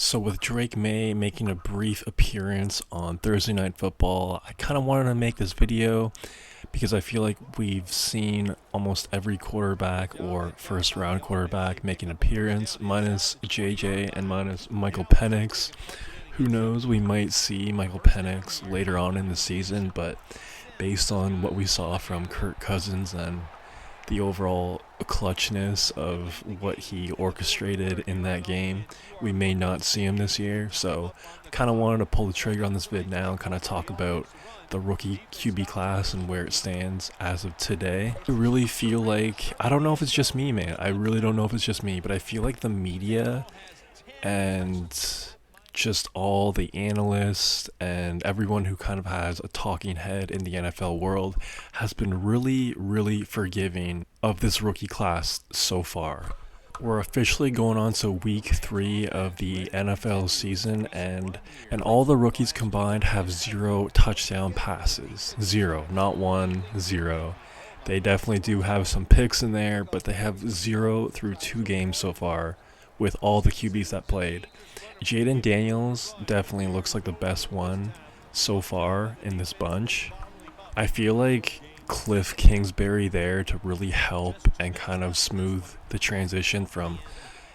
So with Drake May making a brief appearance on Thursday Night Football, I kind of wanted to make this video because I feel like we've seen almost every quarterback or first round quarterback make an appearance, minus JJ and minus Michael Penix. Who knows, we might see Michael Penix later on in the season, but based on what we saw from Kirk Cousins and the overall clutchness of what he orchestrated in that game, we may not see him this year. So I kind of wanted to pull the trigger on this vid now and kind of talk about the rookie QB class and where it stands as of today. I really feel like, I don't know if it's just me, man. I really don't know if it's just me, but I feel like the media and just all the analysts and everyone who kind of has a talking head in the NFL world has been really forgiving of this rookie class so far. We're officially going on to week 3 of the NFL season, and all the rookies combined have 0 touchdown passes. 0, not 1, 0. They definitely do have some picks in there, but they have 0 through 2 games so far with all the QBs that played. Jaden Daniels definitely looks like the best one so far in this bunch. I feel like Cliff Kingsbury there to really help and kind of smooth the transition from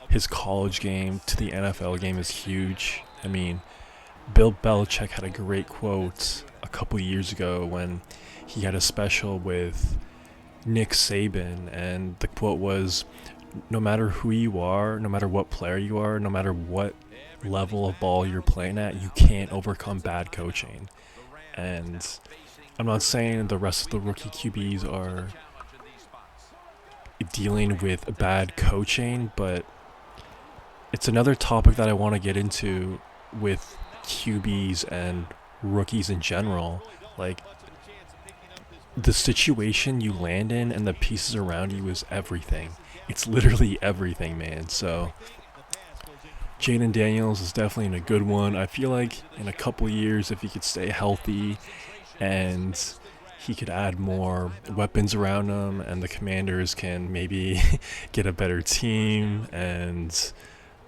his college game to the NFL game is huge. I mean, Bill Belichick had a great quote a couple years ago when he had a special with Nick Saban, and the quote was, no matter who you are, no matter what player you are, no matter what level of ball you're playing at, you can't overcome bad coaching. And I'm not saying the rest of the rookie QBs are dealing with bad coaching, but it's another topic that I want to get into with QBs and rookies in general. Like, the situation you land in and the pieces around you is everything. It's literally everything, man. So Jaden Daniels is definitely in a good one. I feel like in a couple years, if he could stay healthy and he could add more weapons around him, and the Commanders can maybe get a better team and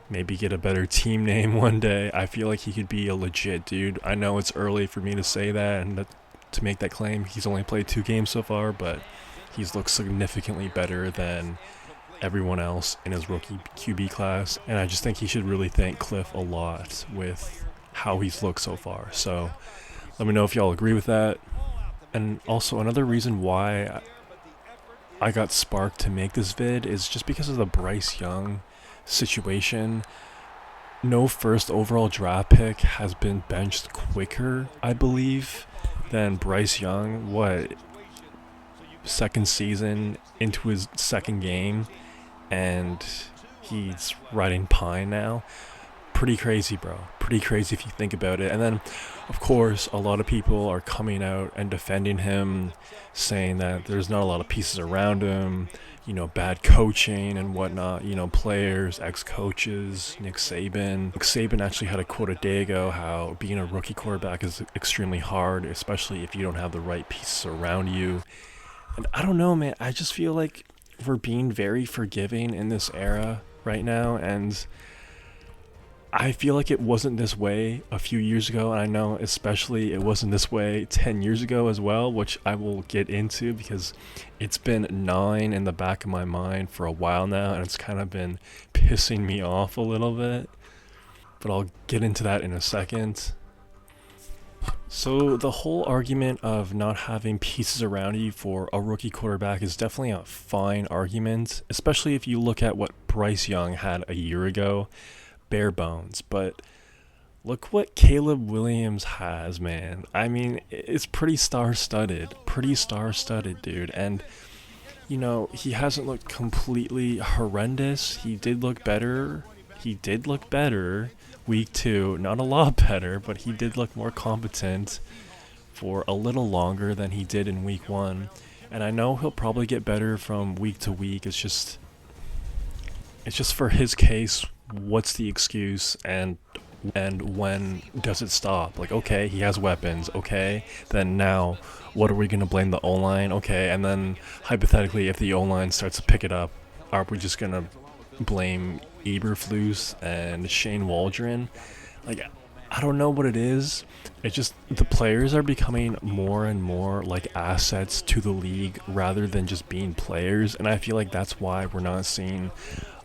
maybe get a better team name one day, I feel like he could be a legit dude. I know it's early for me to say that and to make that claim. He's only played 2 games so far, but he's looked significantly better than everyone else in his rookie QB class, and I just think he should really thank Cliff a lot with how he's looked so far. So let me know if y'all agree with that. And also, another reason why I got sparked to make this vid is just because of the Bryce Young situation. No first overall draft pick has been benched quicker, I believe, than Bryce Young. What, second season into his second game, and he's riding pine now. Pretty crazy, bro. Pretty crazy if you think about it. And then, of course, a lot of people are coming out and defending him, saying that there's not a lot of pieces around him, bad coaching and whatnot, players, ex-coaches, Nick Saban. Nick Saban actually had a quote a day ago how being a rookie quarterback is extremely hard, especially if you don't have the right pieces around you. And I don't know, man. I just feel like we're being very forgiving in this era right now, and I feel like it wasn't this way a few years ago, and I know especially it wasn't this way 10 years ago as well, which I will get into because it's been gnawing in the back of my mind for a while now, and it's kind of been pissing me off a little bit, but I'll get into that in a second. So the whole argument of not having pieces around you for a rookie quarterback is definitely a fine argument, especially if you look at what Bryce Young had a year ago. Bare bones. But look what Caleb Williams has, man. I mean, it's pretty star-studded. Pretty star-studded, dude. And, he hasn't looked completely horrendous. He did look better. Week 2, not a lot better, but he did look more competent for a little longer than he did in week 1. And I know he'll probably get better from week to week. It's just for his case, what's the excuse and when does it stop? Like, okay, he has weapons. Okay, then now what are we going to blame the O-line? Okay, and then hypothetically if the O-line starts to pick it up, are we just going to blame Eberflus and Shane Waldron. Like, I don't know what it is. It's just the players are becoming more and more like assets to the league rather than just being players. And I feel like that's why we're not seeing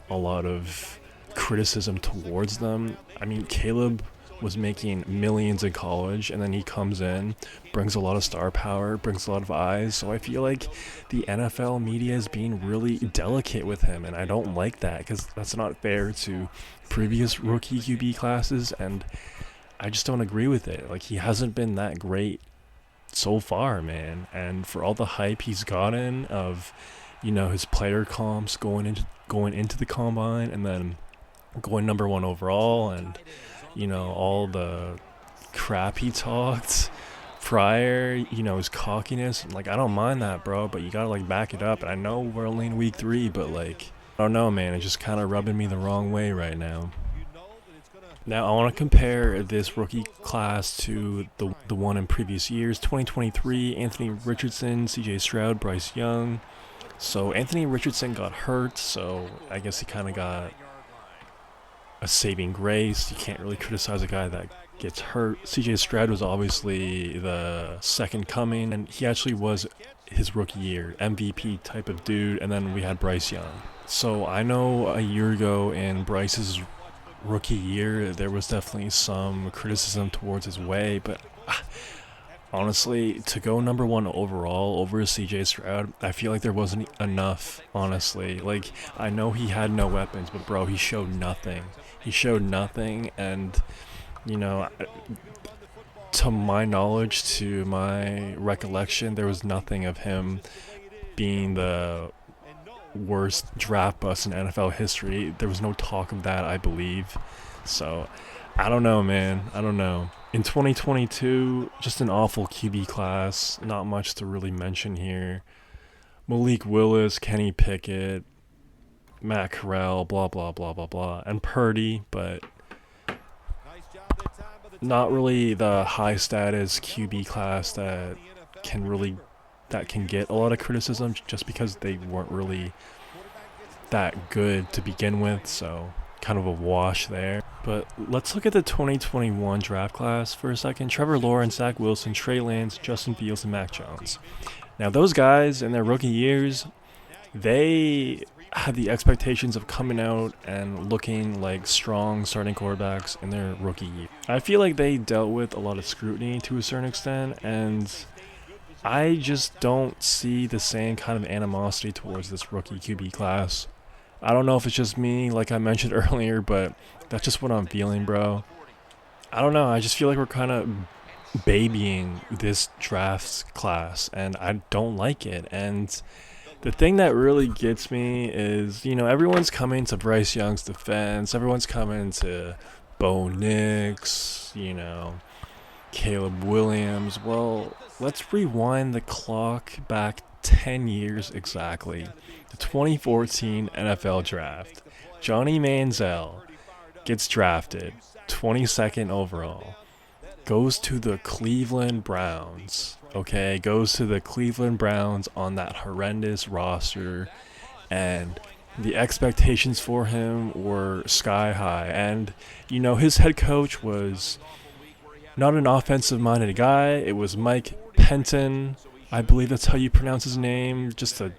a lot of criticism towards them. I mean, Caleb was making millions in college, and then he comes in, brings a lot of star power, brings a lot of eyes. So I feel like the NFL media is being really delicate with him, and I don't like that because that's not fair to previous rookie QB classes, and I just don't agree with it. Like, he hasn't been that great so far, man. And for all the hype he's gotten of, his player comps going into the combine and then going number one overall, and all the crap he talked prior, his cockiness, like, I don't mind that, bro, but you gotta like back it up. And I know we're only in week 3, but like, I don't know, man, it's just kind of rubbing me the wrong way right now. Now I want to compare this rookie class to the one in previous years. 2023, Anthony Richardson, CJ Stroud, Bryce Young. So Anthony Richardson got hurt, so I guess he kind of got a saving grace. You can't really criticize a guy that gets hurt. CJ Stroud was obviously the second coming, and he actually was his rookie year, MVP type of dude. And then we had Bryce Young. So I know a year ago in Bryce's rookie year, there was definitely some criticism towards his way, but honestly, to go number one overall over CJ Stroud, I feel like there wasn't enough, honestly. Like, I know he had no weapons, but bro, he showed nothing. And, to my knowledge, to my recollection, there was nothing of him being the worst draft bust in NFL history. There was no talk of that, I believe. So, I don't know, man. I don't know. In 2022, just an awful QB class. Not much to really mention here. Malik Willis, Kenny Pickett, Matt Corral, blah, blah, blah, blah, blah. And Purdy, but not really the high status QB class that can get a lot of criticism just because they weren't really that good to begin with. So kind of a wash there. But let's look at the 2021 draft class for a second. Trevor Lawrence, Zach Wilson, Trey Lance, Justin Fields, and Mac Jones. Now, those guys in their rookie years, they had the expectations of coming out and looking like strong starting quarterbacks in their rookie year. I feel like they dealt with a lot of scrutiny to a certain extent, and I just don't see the same kind of animosity towards this rookie QB class. I don't know if it's just me, like I mentioned earlier, but that's just what I'm feeling, bro. I don't know. I just feel like we're kind of babying this draft class, and I don't like it. And the thing that really gets me is, everyone's coming to Bryce Young's defense. Everyone's coming to Bo Nix, Caleb Williams. Well, let's rewind the clock back 10 years exactly. The 2014 NFL Draft. Johnny Manziel gets drafted 22nd overall. Goes to the Cleveland Browns. Okay, goes to the Cleveland Browns on that horrendous roster. And the expectations for him were sky high. And, his head coach was not an offensive-minded guy. It was Mike Penton. I believe that's how you pronounce his name. Just a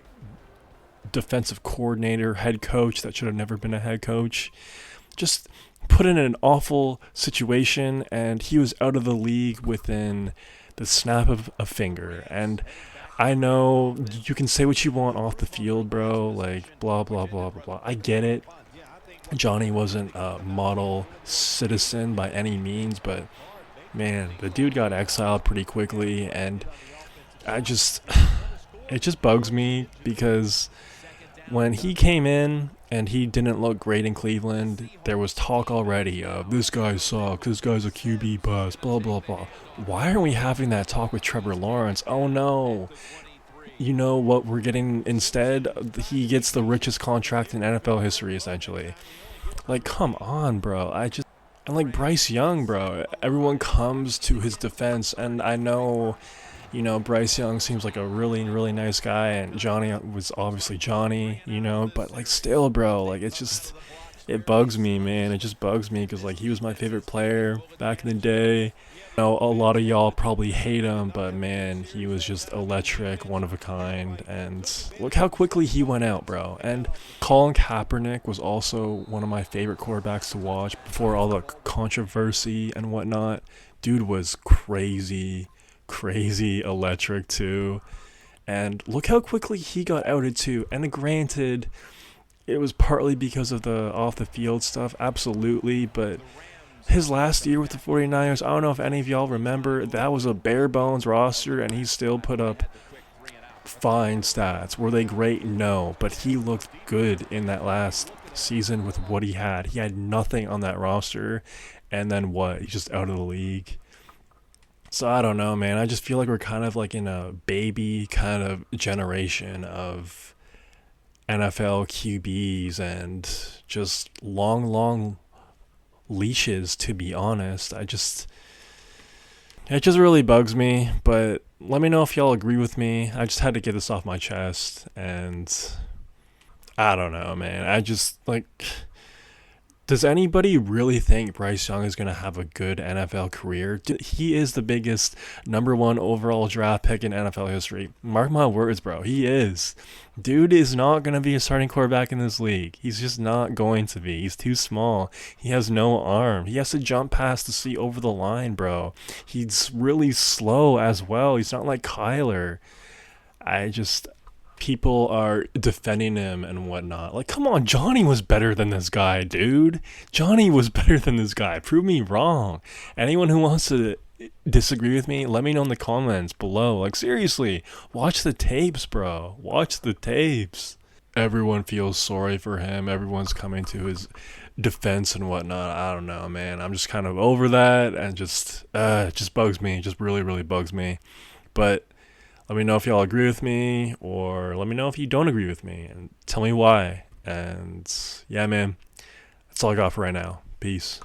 defensive coordinator, head coach that should have never been a head coach. Just put in an awful situation, and he was out of the league within the snap of a finger. And I know you can say what you want off the field, bro, like blah, blah, blah, blah, blah. I get it. Johnny wasn't a model citizen by any means, but man, the dude got exiled pretty quickly, and it just bugs me because when he came in and he didn't look great in Cleveland, there was talk already of this guy sucks, this guy's a QB bust, blah, blah, blah. Why aren't we having that talk with Trevor Lawrence? Oh no. You know what we're getting instead? He gets the richest contract in NFL history, essentially. Like, come on, bro. And like Bryce Young, bro. Everyone comes to his defense, and I know, Bryce Young seems like a really, really nice guy, and Johnny was obviously Johnny, but like still, bro, like it's just, it bugs me, man. It just bugs me because like he was my favorite player back in the day. I know a lot of y'all probably hate him, but man, he was just electric, one of a kind. And look how quickly he went out, bro. And Colin Kaepernick was also one of my favorite quarterbacks to watch before all the controversy and whatnot. Dude was crazy, crazy electric too. And look how quickly he got outed too. And granted, it was partly because of the off the field stuff, absolutely, but his last year with the 49ers, I don't know if any of y'all remember, that was a bare bones roster and he still put up fine stats. Were they great? No, but he looked good in that last season with what he had. He had nothing on that roster, and then what? He's just out of the league. So I don't know, man. I just feel like we're kind of like in a baby kind of generation of NFL QBs and just long, long leashes, to be honest. It just really bugs me, but let me know if y'all agree with me. I just had to get this off my chest, and I don't know, man. I just, like, does anybody really think Bryce Young is going to have a good NFL career? He is the biggest number one overall draft pick in NFL history. Mark my words, bro. He is. Dude is not going to be a starting quarterback in this league. He's just not going to be. He's too small. He has no arm. He has to jump past to see over the line, bro. He's really slow as well. He's not like Kyler. People are defending him and whatnot. Like, come on, Johnny was better than this guy, dude. Johnny was better than this guy. Prove me wrong. Anyone who wants to disagree with me, let me know in the comments below. Like, seriously, watch the tapes, bro. Watch the tapes. Everyone feels sorry for him. Everyone's coming to his defense and whatnot. I don't know, man. I'm just kind of over that, and it just bugs me. It just really, really bugs me. But let me know if y'all agree with me, or let me know if you don't agree with me, and tell me why. And yeah, man, that's all I got for right now. Peace.